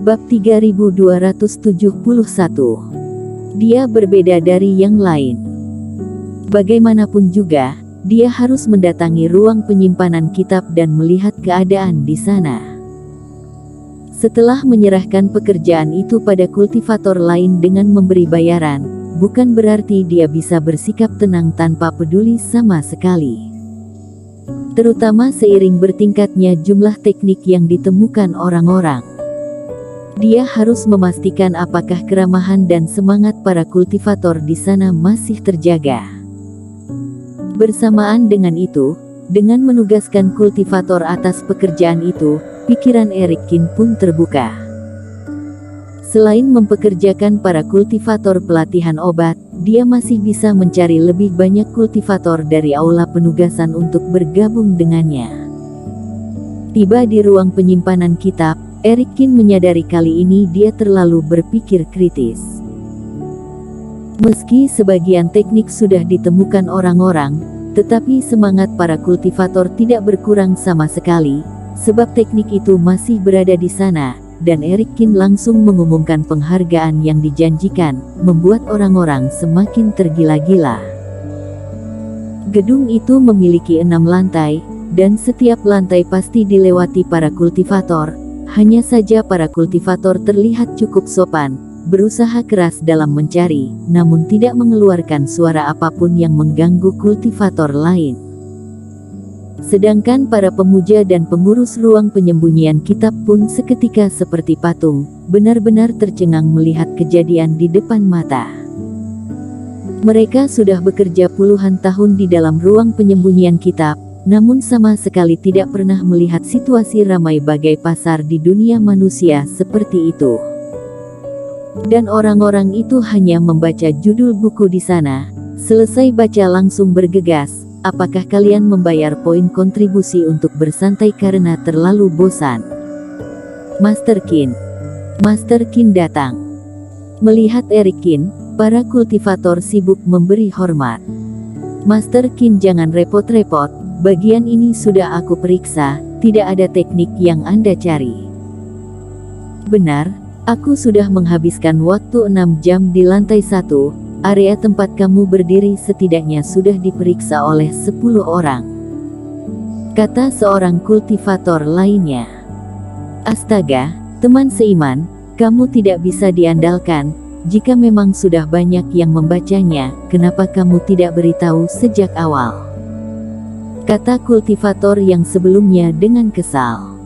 Bab 3271. Dia berbeda dari yang lain. Bagaimanapun juga, dia harus mendatangi ruang penyimpanan kitab dan melihat keadaan di sana. Setelah menyerahkan pekerjaan itu pada kultivator lain dengan memberi bayaran, bukan berarti dia bisa bersikap tenang tanpa peduli sama sekali. Terutama seiring bertingkatnya jumlah teknik yang ditemukan orang-orang. Dia harus memastikan apakah keramahan dan semangat para kultivator di sana masih terjaga. Bersamaan dengan itu, dengan menugaskan kultivator atas pekerjaan itu, pikiran Erikkin pun terbuka. Selain mempekerjakan para kultivator pelatihan obat, dia masih bisa mencari lebih banyak kultivator dari aula penugasan untuk bergabung dengannya. Tiba di ruang penyimpanan kitab, Erikkin menyadari kali ini dia terlalu berpikir kritis. Meski sebagian teknik sudah ditemukan orang-orang, tetapi semangat para kultivator tidak berkurang sama sekali, sebab teknik itu masih berada di sana, dan Erikkin langsung mengumumkan penghargaan yang dijanjikan, membuat orang-orang semakin tergila-gila. Gedung itu memiliki 6 lantai, dan setiap lantai pasti dilewati para kultivator. Hanya saja para kultivator terlihat cukup sopan, berusaha keras dalam mencari, namun tidak mengeluarkan suara apapun yang mengganggu kultivator lain. Sedangkan para pemuja dan pengurus ruang penyembunyian kitab pun seketika seperti patung, benar-benar tercengang melihat kejadian di depan mata. Mereka sudah bekerja puluhan tahun di dalam ruang penyembunyian kitab, namun sama sekali tidak pernah melihat situasi ramai bagai pasar di dunia manusia seperti itu. Dan orang-orang itu hanya membaca judul buku di sana, selesai baca langsung bergegas, apakah kalian membayar poin kontribusi untuk bersantai karena terlalu bosan? Master Qin datang. Melihat Erikkin, para kultivator sibuk memberi hormat. Master Qin, jangan repot-repot. Bagian ini sudah aku periksa, tidak ada teknik yang Anda cari. Benar, aku sudah menghabiskan waktu 6 jam di lantai 1, area tempat kamu berdiri setidaknya sudah diperiksa oleh 10 orang. Kata seorang kultivator lainnya. Astaga, teman seiman, kamu tidak bisa diandalkan. Jika memang sudah banyak yang membacanya, kenapa kamu tidak beritahu sejak awal? Kata kultivator yang sebelumnya dengan kesal.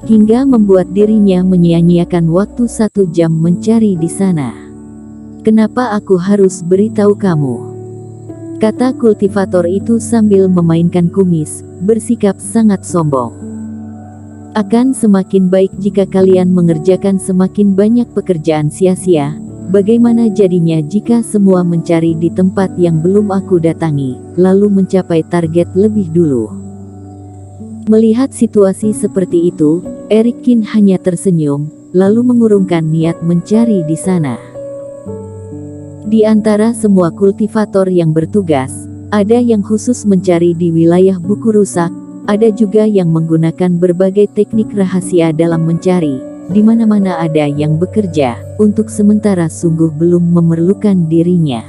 Hingga membuat dirinya menyia-nyiakan waktu 1 jam mencari di sana. Kenapa aku harus beritahu kamu? Kata kultivator itu sambil memainkan kumis, bersikap sangat sombong. Akan semakin baik jika kalian mengerjakan semakin banyak pekerjaan sia-sia. Bagaimana jadinya jika semua mencari di tempat yang belum aku datangi, lalu mencapai target lebih dulu? Melihat situasi seperti itu, Erikkin hanya tersenyum, lalu mengurungkan niat mencari di sana. Di antara semua kultivator yang bertugas, ada yang khusus mencari di wilayah buku rusak, ada juga yang menggunakan berbagai teknik rahasia dalam mencari. Di mana-mana ada yang bekerja, untuk sementara sungguh belum memerlukan dirinya.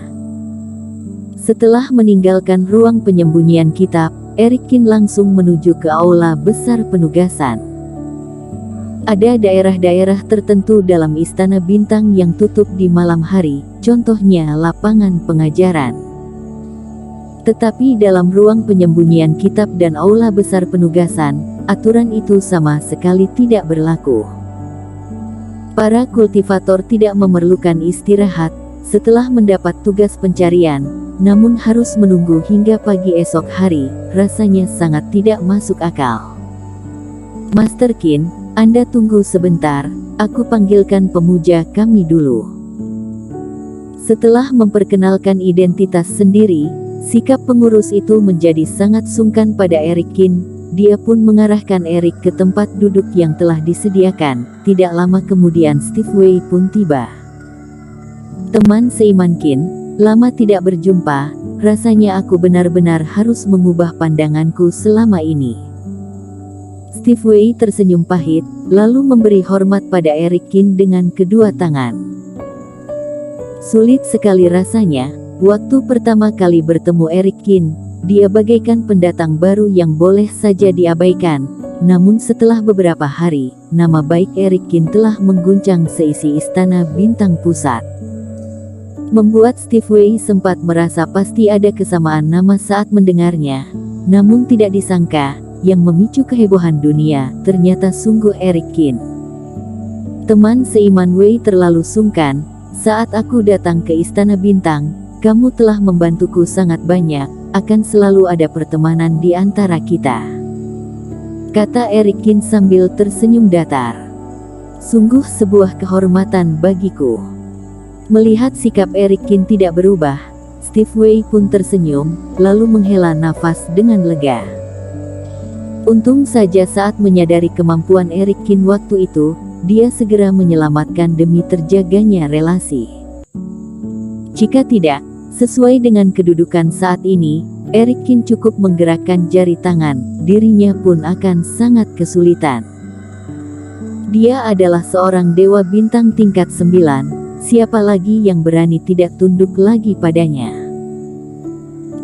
Setelah meninggalkan ruang penyembunyian kitab, Erikkin langsung menuju ke aula besar penugasan. Ada daerah-daerah tertentu dalam istana bintang yang tutup di malam hari, contohnya lapangan pengajaran. Tetapi dalam ruang penyembunyian kitab dan aula besar penugasan, aturan itu sama sekali tidak berlaku. Para kultivator tidak memerlukan istirahat setelah mendapat tugas pencarian, namun harus menunggu hingga pagi esok hari, rasanya sangat tidak masuk akal. Master Qin, Anda tunggu sebentar, aku panggilkan pemuja kami dulu. Setelah memperkenalkan identitas sendiri, sikap pengurus itu menjadi sangat sungkan pada Erikkin. Dia pun mengarahkan Erik ke tempat duduk yang telah disediakan. Tidak lama kemudian Steve Wei pun tiba. Teman seiman Qin, lama tidak berjumpa, rasanya aku benar-benar harus mengubah pandanganku selama ini. Steve Wei tersenyum pahit, lalu memberi hormat pada Eric Kin dengan kedua tangan. Sulit sekali rasanya, waktu pertama kali bertemu Eric Kin, dia bagaikan pendatang baru yang boleh saja diabaikan. Namun setelah beberapa hari, nama baik Eric Kin telah mengguncang seisi istana bintang pusat. Membuat Steve Wei sempat merasa pasti ada kesamaan nama saat mendengarnya. Namun tidak disangka, yang memicu kehebohan dunia, ternyata sungguh Eric Kin. Teman seiman Wei terlalu sungkan, saat aku datang ke istana bintang, kamu telah membantuku sangat banyak, akan selalu ada pertemanan di antara kita. Kata Eric Kin sambil tersenyum datar. Sungguh sebuah kehormatan bagiku. Melihat sikap Eric Kin tidak berubah, Steve Wei pun tersenyum, lalu menghela nafas dengan lega. Untung saja saat menyadari kemampuan Eric Kin waktu itu, dia segera menyelamatkan demi terjaganya relasi. Jika tidak, sesuai dengan kedudukan saat ini, Eric Kin cukup menggerakkan jari tangan, dirinya pun akan sangat kesulitan. Dia adalah seorang dewa bintang tingkat 9, siapa lagi yang berani tidak tunduk lagi padanya.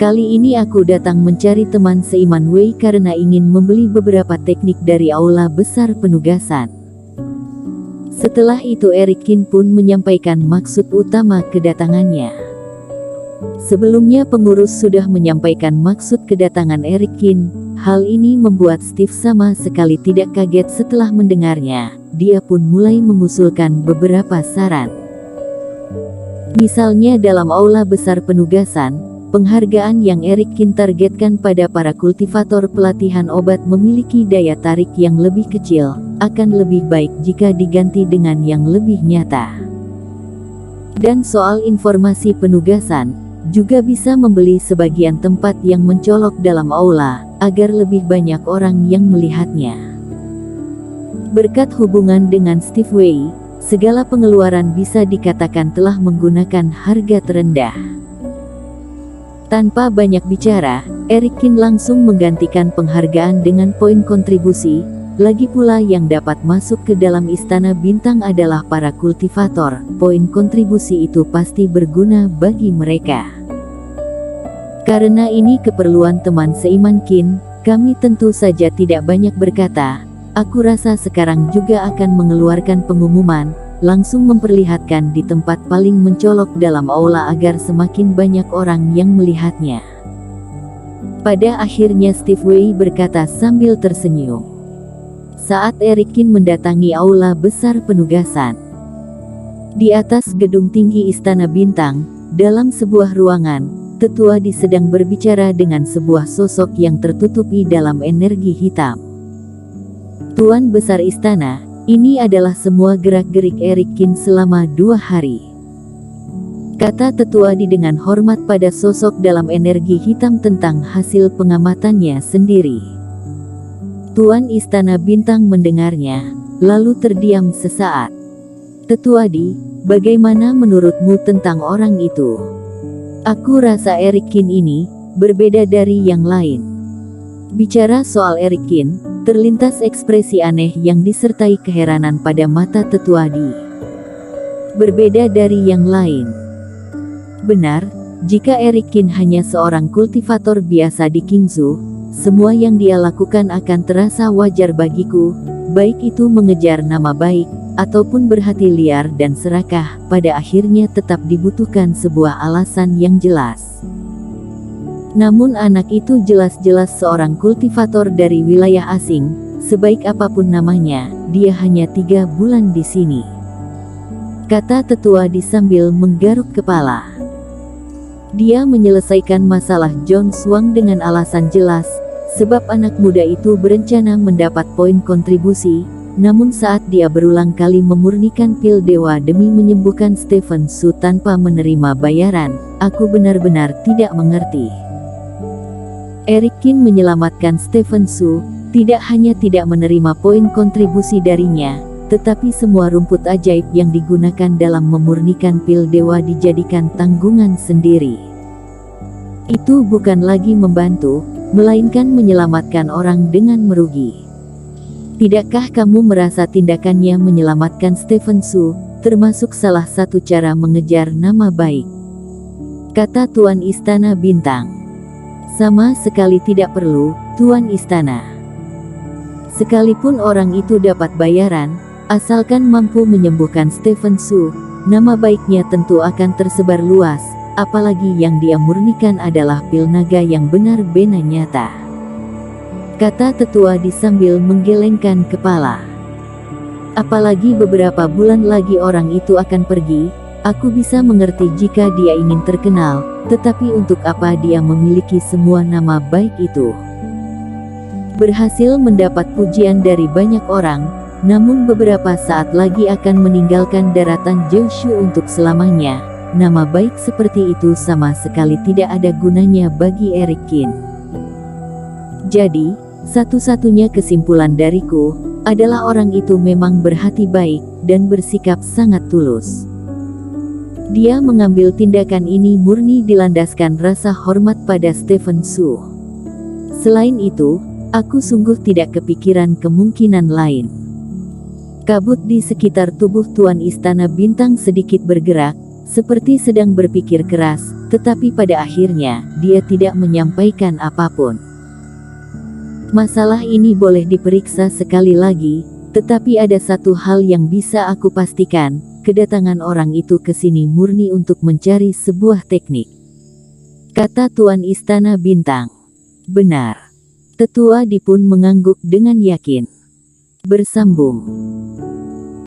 Kali ini aku datang mencari teman seiman Wei karena ingin membeli beberapa teknik dari aula besar penugasan. Setelah itu Eric Kin pun menyampaikan maksud utama kedatangannya. Sebelumnya pengurus sudah menyampaikan maksud kedatangan Eric Kin. Hal ini membuat Steve sama sekali tidak kaget setelah mendengarnya. Dia pun mulai mengusulkan beberapa saran. Misalnya dalam aula besar penugasan, penghargaan yang Eric Kin targetkan pada para kultivator pelatihan obat memiliki daya tarik yang lebih kecil, akan lebih baik jika diganti dengan yang lebih nyata. Dan soal informasi penugasan, juga bisa membeli sebagian tempat yang mencolok dalam aula, agar lebih banyak orang yang melihatnya. Berkat hubungan dengan Steve Wei, segala pengeluaran bisa dikatakan telah menggunakan harga terendah. Tanpa banyak bicara, Eric Kin langsung menggantikan penghargaan dengan poin kontribusi. Lagi pula yang dapat masuk ke dalam istana bintang adalah para kultivator. Poin kontribusi itu pasti berguna bagi mereka. Karena ini keperluan teman seiman Kin, kami tentu saja tidak banyak berkata. Aku rasa sekarang juga akan mengeluarkan pengumuman, langsung memperlihatkan di tempat paling mencolok dalam aula agar semakin banyak orang yang melihatnya. Pada akhirnya Steve Wei berkata sambil tersenyum. Saat Eric Kin mendatangi aula besar penugasan. Di atas gedung tinggi Istana Bintang, dalam sebuah ruangan, tetua sedang berbicara dengan sebuah sosok yang tertutupi dalam energi hitam. Tuan Besar Istana, ini adalah semua gerak-gerik Eric Kin selama 2 hari. Kata tetua dengan hormat pada sosok dalam energi hitam tentang hasil pengamatannya sendiri. Tuan Istana Bintang mendengarnya, lalu terdiam sesaat. Tetua bagaimana menurutmu tentang orang itu? Aku rasa Eric Kin ini berbeda dari yang lain. Bicara soal Eric Kin, terlintas ekspresi aneh yang disertai keheranan pada mata tetua Berbeda dari yang lain. Benar, jika Eric Kin hanya seorang kultivator biasa di Qingzhou, semua yang dia lakukan akan terasa wajar bagiku, baik itu mengejar nama baik, ataupun berhati liar dan serakah. Pada akhirnya tetap dibutuhkan sebuah alasan yang jelas. Namun anak itu jelas-jelas seorang kultivator dari wilayah asing, sebaik apapun namanya, dia hanya 3 bulan di sini. Kata tetua sambil menggaruk kepala. Dia menyelesaikan masalah John Shuang dengan alasan jelas, sebab anak muda itu berencana mendapat poin kontribusi, namun saat dia berulang kali memurnikan pil dewa demi menyembuhkan Stephen Su tanpa menerima bayaran, aku benar-benar tidak mengerti. Eric Kin menyelamatkan Stephen Su, tidak hanya tidak menerima poin kontribusi darinya, tetapi semua rumput ajaib yang digunakan dalam memurnikan pil dewa dijadikan tanggungan sendiri. Itu bukan lagi membantu, melainkan menyelamatkan orang dengan merugi. Tidakkah kamu merasa tindakannya menyelamatkan Stephen Su, termasuk salah satu cara mengejar nama baik? Kata Tuan Istana Bintang. Sama sekali tidak perlu, Tuan Istana. Sekalipun orang itu dapat bayaran, asalkan mampu menyembuhkan Stephen Su, nama baiknya tentu akan tersebar luas, apalagi yang dia murnikan adalah pil naga yang benar-benar nyata. Kata tetua sambil menggelengkan kepala. Apalagi beberapa bulan lagi orang itu akan pergi, aku bisa mengerti jika dia ingin terkenal, tetapi untuk apa dia memiliki semua nama baik itu? Berhasil mendapat pujian dari banyak orang, namun beberapa saat lagi akan meninggalkan daratan Jiushu untuk selamanya. Nama baik seperti itu sama sekali tidak ada gunanya bagi Eric Qin. Jadi, satu-satunya kesimpulan dariku adalah orang itu memang berhati baik dan bersikap sangat tulus. Dia mengambil tindakan ini murni dilandaskan rasa hormat pada Stephen Su. Selain itu, aku sungguh tidak kepikiran kemungkinan lain. Kabut di sekitar tubuh Tuan Istana Bintang sedikit bergerak, seperti sedang berpikir keras, tetapi pada akhirnya, dia tidak menyampaikan apapun. Masalah ini boleh diperiksa sekali lagi, tetapi ada satu hal yang bisa aku pastikan, kedatangan orang itu ke sini murni untuk mencari sebuah teknik. Kata Tuan Istana Bintang. Benar. Tetua Di pun mengangguk dengan yakin. Bersambung.